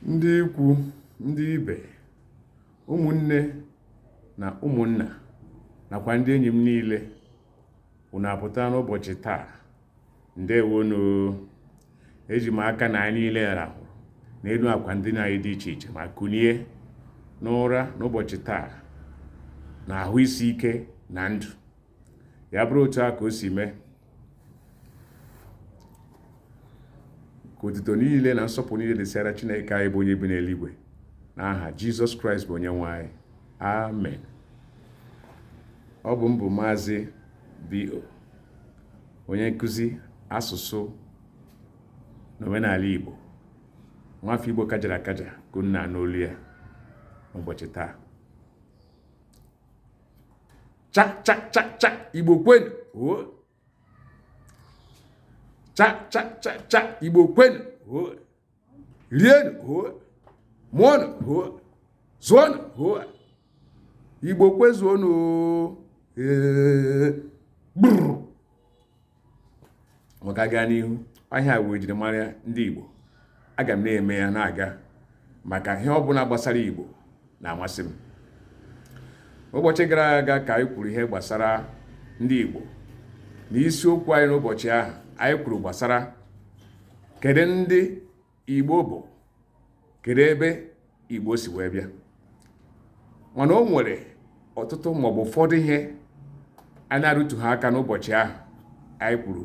ndị ikwu, ndị ibe, ụmụnne na ụmụnna nakwa ndị enyi m niile unu apụta n'ụbọchị taa. Ndewonu. Eji m aka na anyị niile rahụrụ n'elu akwa ndina anyị dị iche iche ma kunie n'ụra n'ụbọchị taa na ahụ isi ike na ndụ. Ya bụrụ otu a ka o si mee. Ka otuto niile na nsọpụrụ niile dịsịara Chineke anyị bụ onye bi n'eluigwe n'aha Jizọs Kraịst bụ onye nwe anyị. Amen. Ọ bụ m bụ Maazị B.O., onye nkụzi asụsụ na omenala Igbo, nwafọ Igbo kajara akaja ka unu na-anụ olu ya n'ụbọchị taa. Cha cha cha cha Igbo kwenu o. Cha cha cha cha Igbo kwenu o. Rienu o. Mụọnụ o. Zụọnụ o. Igbo kwezuonu o. Maka gaa n'ihu, ahịa wee jiri mara ndị Igbo. Aga m na-eme ya na-aga maka ihe ọbụla gbasara Igbo na-amasị m. Ụbọchị gara aga ka anyị kwuru ihe gbasara ndị Igbo. N'isiokwu anyị n'ụbọchị ahụ, anyị kwuru gbasara kedu ndị Igbo bụ, kedu ebe Igbo si wee bịa. Mana o nwere ọtụtụ maọbụ ụfọdụ ihe a na-arụtụ ha aka n'ụbọchị ahụ anyị kwuru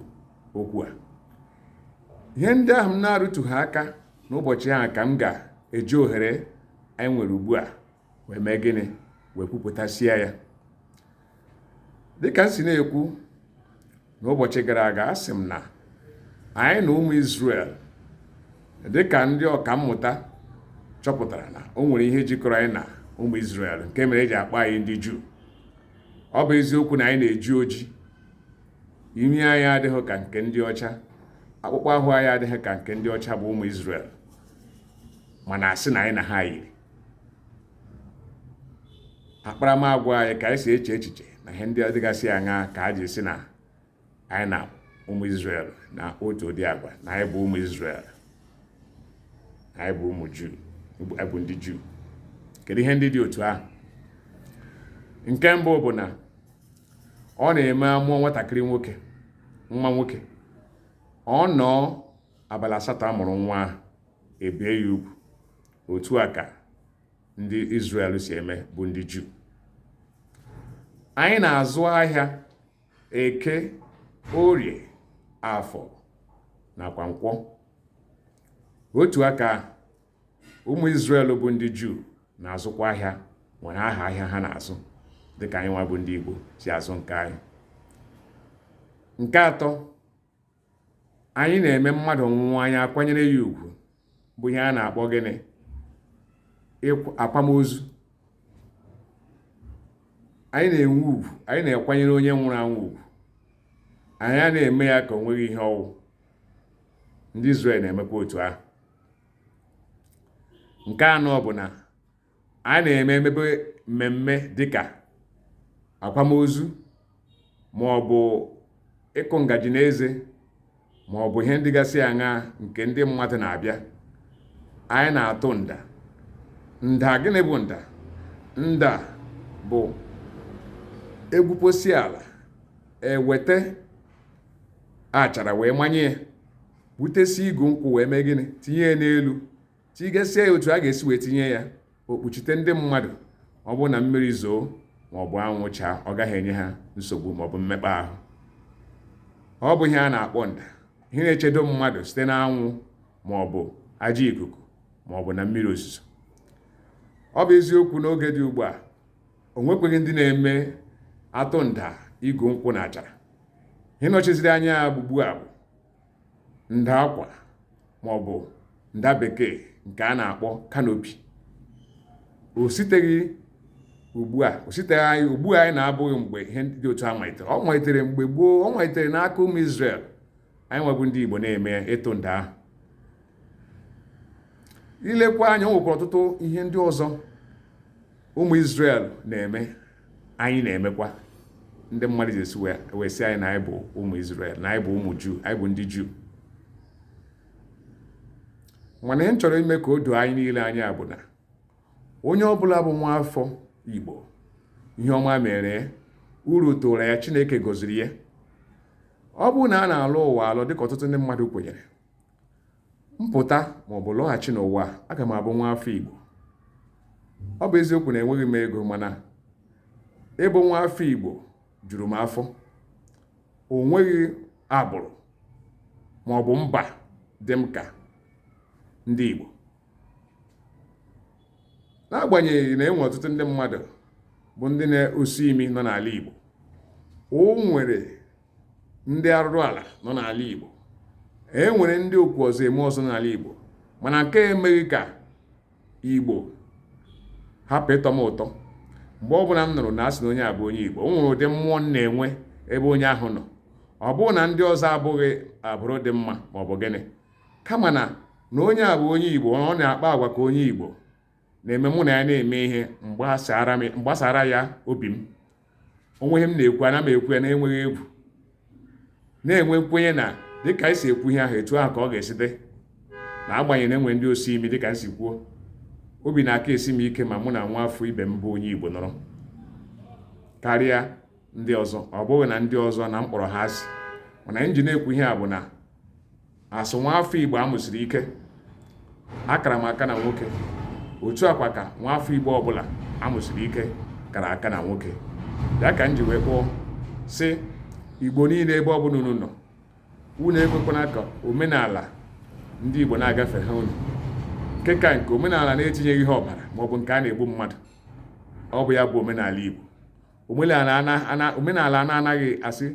okwu a. Ihe ndị ahụ m na-arụtụ ha aka n'ụbọchị ahụ ka m ga-eji ohere anyị nwere ugbu a wee mee gịnị, wee kwupụtasịa ya. Dịka m si na-ekwu n'ụbọchị gara aga, asị m na anyị na ụmụ Izrel, dịka ndị ọka mmụta chọpụtara na o nwere ihe jikọrọ anyị na ụmụ Izrel, nke mere eji akpọ anyị ndị Juu. Ọ bụ eziokwu na anyị na-eji oji, imi anyị adịghị ka nke ndị ọcha, akpụkpọ ahụ anyị adịghị ka nke ndị ọcha bụ ụmụ Izrel, mana asị na anyị na ha yiri. Akparamagwa anyị ka anyị si eche echiche na ihe ndị dịgasị aṅa ka a ji esi na anyị na ụmụ Izrel na otu ụdị agwa, na anyị bụ ụmụ Izrel, anyị bụ ụmụ Juu, anyị bụ ndị Juu. Kedu ihe ndị dị otu ahụ? Nke mbụ bụ na ọ na-eme amụọ nwatakịrị nwoke, nwa nwoke, ọ nọ abalị asatọ amụrụ nwa ahụ, ebie ya ugwu. Otu a ka ndị Izrel si eme bụ ndị Juu. Anyị na-azụ ahịa Eke, Orie, Afọ nakwa Nkwọ. Otu aka ụmụ Izrel bụ ndị Juu na-azụkwa ahịa, nwere aha ahịa ha na-azụ dịka anyị nwa bụ ndị Igbo si azụ nke anyị. Nke atọ, anyị na-eme mmadụ nwụọ, anyị akwanyere ya ugwu, bụ ihe a na-akpọ gịnị, akwamozu. Anyị na-enwe ugwu, anyị na-ekwanyere onye nwụrụ anwụ ugwu. Anyị a na-eme ya ka o nweghị ihe ọwụ. Ndị Izrel na-emekwa otu ahụ. Nke anọ bụ na a na-eme mmemme dịka akwamozu, ma ọ bụ ịkụ ngaji n'eze, ma ọ bụ ihe ndị gasị aṅa nke ndị mmadụ na-abịa. Anyị na-atụ nda. Nda, gịnị bụ nda? Nda bụ egwuposi ala, eweta achara wee manye ya, butesi igu nkwụ wee mee gịnị, tinye ya n'elu, tigesie ya otu a ga-esi wee tinye ya, okpuchite ndị mmadụ. Ọ bụ na mmiri zoo ma ọ bụ anwụ chaa, ọ gaghị enye ha nsogbu ma ọ bụ mmekpa ahụ. Ọ bụ ihe a na-akpọ nda, ihe na-echedo mmadụ site n'anwụ ma ọ bụ ajọ ikuku ma ọ bụ na mmiri ozuzo. Ọ bụ eziokwu n'oge dị ugbu a, o nwekweghị ndị na-eme atụ nda igu nkwụ na achara. Ihe nọchiziri anya gbugbu a bụ nda akwa ma ọ bụ nda bekee nke a na-akpọ kanopi. O siteghị ugbu a, ugbu a anyị na-abụghị mgbe ihe dị otu a malitere. Ọ malitere mgbe gboo, ọ malitere n'aka ụmụ Izrel. Anyị nwebụ ndị Igbo na-eme ịtụ nda ahụ. Ilekwa anya, o nwekwara ọtụtụ ihe ndị ọzọ ụmụ Izrel na-eme, anyị na-emekwa. Ndị mmadụ ji esi wee sị anyị na anyị bụ ụmụ Izrel, na anyị bụ ụmụ Juu, anyị bụ ndị Juu. mana ihe m chọrọ ime ka o doo anyị niile anya bụ na onye ọbụla bụ nwa afọ Igbo ihe ọma mere uru toro ya, Chineke gọziri ya. Ọ bụrụ na a na-alụ ụwa alụ dịka ọtụtụ ndị mmadụ kwenyere, mpụta maọbụ lọghachi n'ụwa aga m abụ nwa afọ Igbo. Ọ bụ eziokwu na enweghị m ego, mana ịbụ nwa afọ Igbo juru m afọ. O nweghị agbụrụ maọbụ mba dị m ka ndị Igbo. N'agbanyeghị na enwe ọtụtụ ndị mmadụ bụ ndị na-osi imi nọ n'ala Igbo, o nwere ndị arụrụ ala nọ n'ala Igbo, e nwere ndị okwu ọzọ eme ọzọ n'ala Igbo, mana nke emeghị ka Igbo hapụ ịtọ m ụtọ. Mgbe ọbụla m nụrụ na asị na onye a bụ onye Igbo, o nwere ụdị mmụọ m na-enwe ebe onye ahụ nọ. Ọ bụrụ na ndị ọzọ abụghị agbụrụ dị mma maọbụ gịnị, kama na onye a bụ onye Igbo, ọ na-akpa agwa ka onye Igbo, na-eme mụ na ya na-eme ihe mgbasara ya obi m. Onwe ihe m na-ekwu, ana m ekwu ya na-enweghị egwu, na-enwe nkwenye na dịka anyị si ekwu ihe ahụ etu ahụ ka ọ ga-esi dị. Na agbanyeghị na enwe ndị osi imi dịka m si kwuo, obi na-aka esi m ike ma mụ na nwa afọ ibe m bụ onye Igbo nọrọ karịa ndị ọzọ. Ọ bụghị na ndị ọzọ na mkpọrọ ha asị, mana m ji na-ekwu ihe a bụ na asụ nwa afọ Igbo amụsiri ike akara m aka na nwoke, otu akwa ka nwa afọ Igbo ọbụla amụsiri ike kara aka na nwoke. Ya ka m ji wee kpọọ sị, Igbo niile ebe ọbụla unu nọ, unu ekwekwana ka omenala ndị Igbo na-agafe ha unu. Nke omenala na-etinyeghị ihe ọbara maọbụ nke a na-egbu mmadụ, ọ bụ ya bụ omenala Igbo. Omenala na-anaghị asị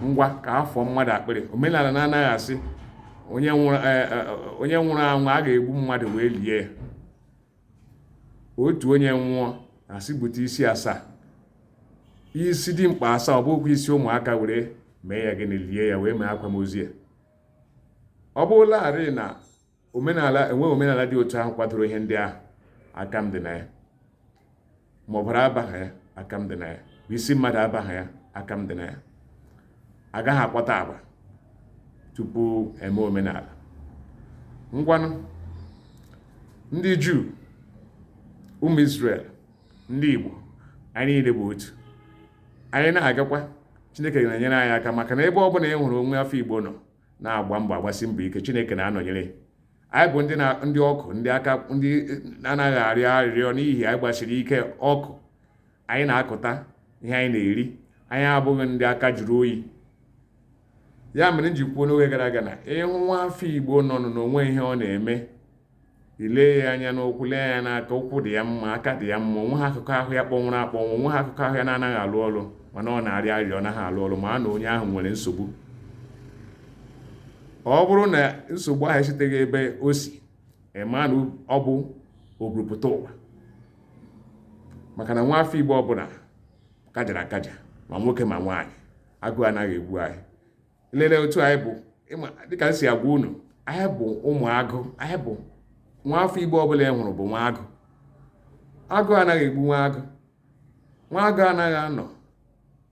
ngwa ka afọ mmadụ akpịrị. Omenala na-anaghị asị onye nwụrụ anwụ a ga-egbu mmadụ wee lie ya. Otu onye nwụọ asị bute isi 7, isi dimkpa 7, ọ bụghị isi ụmụaka were mee ya gịnị, lie ya wee mee akwamozu ya. Ọ bụrụlarị na enweghị omenala dị otu ahụ kwadoro ihe ndị ahụ, aka m dị na ya. Ma ọbara abaghị ya, aka m dị na ya. Bụ isi mmadụ abaghị ya, aka m dị na ya. Agaghị akwata agba tupu eme omenala. Ngwanụ, ndị Juu, ụmụ Israel, ndị Igbo, anyị niile bụ otu. Anyị na-agakwa, Chineke na-enyere anyị aka, maka na ebe ọ bụla ị hụrụ onwe afọ Igbo nọ na-agba mbọ agbasi mbọ ike, Chineke na-anọnyere. Anyị bụ ndị ọkụ, ndị anaghị arịọ arịrịọ n'ihi anyị gbasiri ike ọkụ. Anyị na-akụta ihe anyị na-eri. Anyị abụghị ndị aka juru oyi. Ya mere m ji kwuo n'oge gara aga na ịhụ nwa afọ Igbo nọ n'onwe ihe ọ na-eme, ile ya anya n'okwu, lee ya n'aka, ụkwụ dị ya mma, aka dị ya mma, onwe ha akụkọ ahụ ya kpọnwụrụ akpọnwụ, onwe ha akụkọ ahụ ya na-anaghị alụ ọrụ, mana ọ na-arịọ arịrịọ, naghị alụ ọrụ, ma na onye ahụ nwere nsogbu. Ọ bụrụ na nsogbu ahụ esiteghị ebe o si, ema na ọ bụ oburupụta ụwa. Maka na nwa afọ Igbo ọbụla kajara akaja, ma nwoke ma nwaanyị, agụụ anaghị egbu anyị. Lele otu anyị bụ, dịka m si agwa unu, anyị bụ ụmụ agụ. Anyị bụ nwa afọ Igbo ọbụla e hụrụ bụ nwa agụ. Agụ anaghị egbu nwa agụ. Nwa agụ anaghị anọ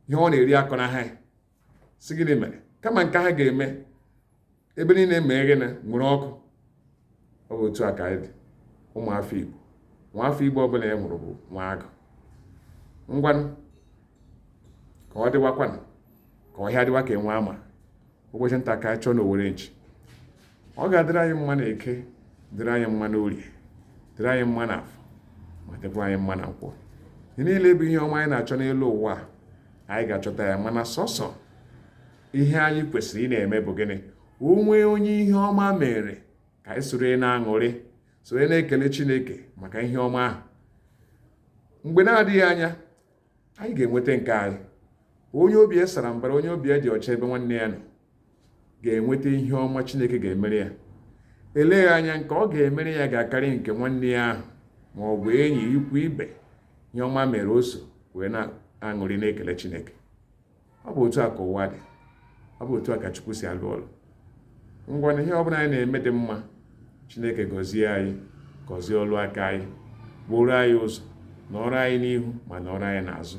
ihe ọ na-eri akọ na ha. Si gịnị mere? Kama nke ha ga-eme, ebe niile meghe na nwere ọkụ. Ọ bụ otu a ka anyị dị, ụmụ afọ Igbo. Nwa afọ Igbo ọbụla e hụrụ bụ nwa agụ. Ngwanụ, ka ọ dịwakwanụ, ka ọhịa dịwa ka enwe ama. Ụbọchị nta ka anyị chọọ n'Owere nchi. Ọ ga-adịrị anyị mma na Eke, dịrị anyị mma na Orie, dịrị anyị mma na Afọ, ma dịkwa anyị mma na Nkwọ. Ihe niile bụ ihe ọma anyị na-achọ n'elu ụwa, anyị ga-achọta ya, mana sọsọ ihe anyị kwesịrị ị na-eme bụ gịnị? Onwe onye ihe ọma mere ka anyị soro na-aṅụrị, soro na-ekele Chineke maka ihe ọma ahụ. Mgbe na-adịghị anya, anyị ga-enweta nke anyị. Onye obi ya sara mbara, onye obi ya dị ọcha ebe nwanne ya nọ, ga-enweta ihe ọma Chineke ga-emere ya. Eleghị anya, nke ọ ga-emere ya ga-akarị nke nwanne ya ahụ ma ọ bụ enyi, ikwu, ibe ihe ọma mere o so wee na-aṅụrị na-ekele Chineke. Ọ bụ otu a ka ụwa dị. Ọ bụ otu a ka Chukwu si alụ ọrụ. Ngwa na ihe ọbụla anyị na-eme dị mma, Chineke gọzie anyị, gọzie ọlụ aka anyị, bụrụ anyị ụzọ, nọrọ anyị n'ihu ma nọrọ anyị n'azụ,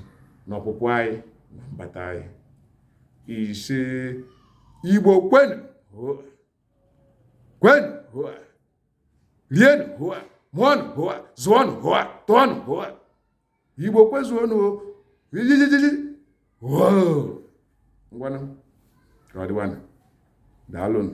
n'ọpụpụ anyị na mbata anyị. Ise, Igbo kwenu, kwenu. rienụ hụa, mụọnụ hụa, zụọnụ hụa, tụọnụ hụa. Igbo kwezuonụ ijijiji ngwanụ ka ọ dịwanụ. Daalụnụ.